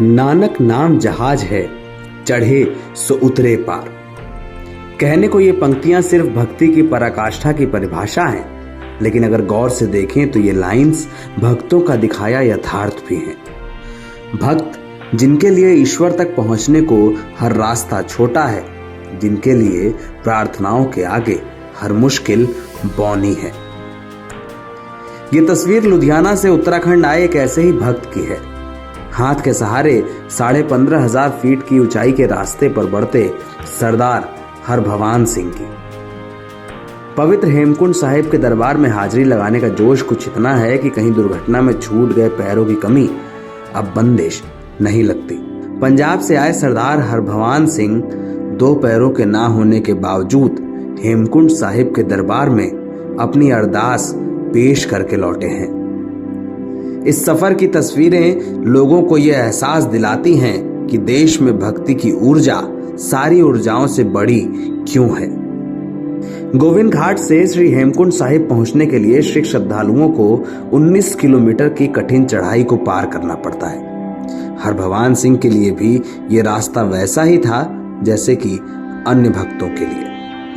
नानक नाम जहाज है, चढ़े सो उतरे पार। कहने को ये पंक्तियां सिर्फ भक्ति की पराकाष्ठा की परिभाषा हैं, लेकिन अगर गौर से देखें तो ये लाइंस भक्तों का दिखाया यथार्थ भी हैं। भक्त जिनके लिए ईश्वर तक पहुंचने को हर रास्ता छोटा है, जिनके लिए प्रार्थनाओं के आगे हर मुश्किल बौनी है। ये तस्वीर लुधियाना से उत्तराखंड आए एक ऐसे ही भक्त की है। हाथ के सहारे 15,500 फीट की ऊंचाई के रास्ते पर बढ़ते सरदार हरभवान सिंह की। पवित्र हेमकुंड साहिब के दरबार में हाजिरी लगाने का जोश कुछ इतना है कि कहीं दुर्घटना में छूट गए पैरों की कमी अब बंदिश नहीं लगती। पंजाब से आए सरदार हरभवान सिंह 2 पैरों के ना होने के बावजूद हेमकुंड साहिब के दरबार में अपनी अरदास पेश करके लौटे हैं। इस सफर की तस्वीरें लोगों को यह एहसास दिलाती हैं कि देश में भक्ति की ऊर्जा सारी ऊर्जाओं से बड़ी क्यों है। गोविंद घाट से श्री हेमकुंड साहिब पहुंचने के लिए सिख श्रद्धालुओं को 19 किलोमीटर की कठिन चढ़ाई को पार करना पड़ता है। हरभवान सिंह के लिए भी ये रास्ता वैसा ही था जैसे कि अन्य भक्तों के लिए,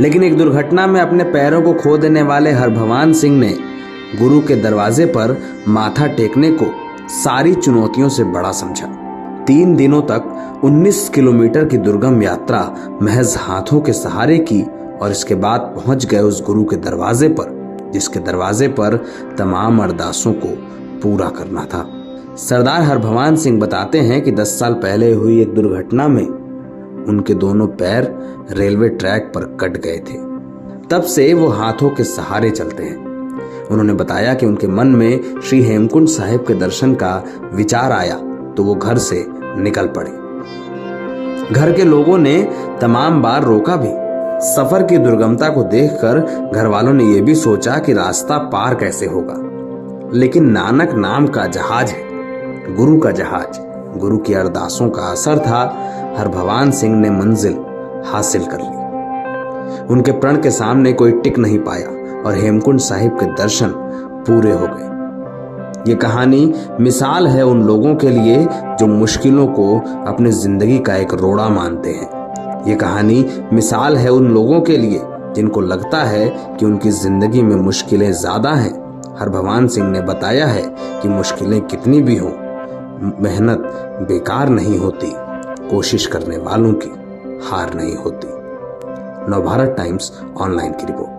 लेकिन एक दुर्घटना में अपने पैरों को खो देने वाले हरभवान सिंह ने गुरु के दरवाजे पर माथा टेकने को सारी चुनौतियों से बड़ा समझा। 3 दिनों तक 19 किलोमीटर की दुर्गम यात्रा महज हाथों के सहारे की और इसके बाद पहुंच गए उस गुरु के दरवाजे पर, जिसके दरवाजे पर तमाम अरदासों को पूरा करना था। सरदार हरभवान सिंह बताते हैं कि 10 साल पहले हुई एक दुर्घटना में उनके दोनों पैर रेलवे ट्रैक पर कट गए थे। तब से वो हाथों के सहारे चलते हैं। उन्होंने बताया कि उनके मन में श्री हेमकुंड साहिब के दर्शन का विचार आया तो वो घर से निकल पड़े। घर के लोगों ने तमाम बार रोका भी। सफर की दुर्गमता को देखकर घर वालों ने यह भी सोचा कि रास्ता पार कैसे होगा, लेकिन नानक नाम का जहाज है, गुरु का जहाज, गुरु की अरदासों का असर था। हरभवान सिंह ने मंजिल हासिल कर ली। उनके प्रण के सामने कोई टिक नहीं पाया और हेमकुंड साहिब के दर्शन पूरे हो गए। ये कहानी मिसाल है उन लोगों के लिए जो मुश्किलों को अपनी जिंदगी का एक रोड़ा मानते हैं। ये कहानी मिसाल है उन लोगों के लिए जिनको लगता है कि उनकी जिंदगी में मुश्किलें ज्यादा हैं। हरभवान सिंह ने बताया है कि मुश्किलें कितनी भी हों, मेहनत बेकार नहीं होती, कोशिश करने वालों की हार नहीं होती। नवभारत टाइम्स ऑनलाइन की रिपोर्ट।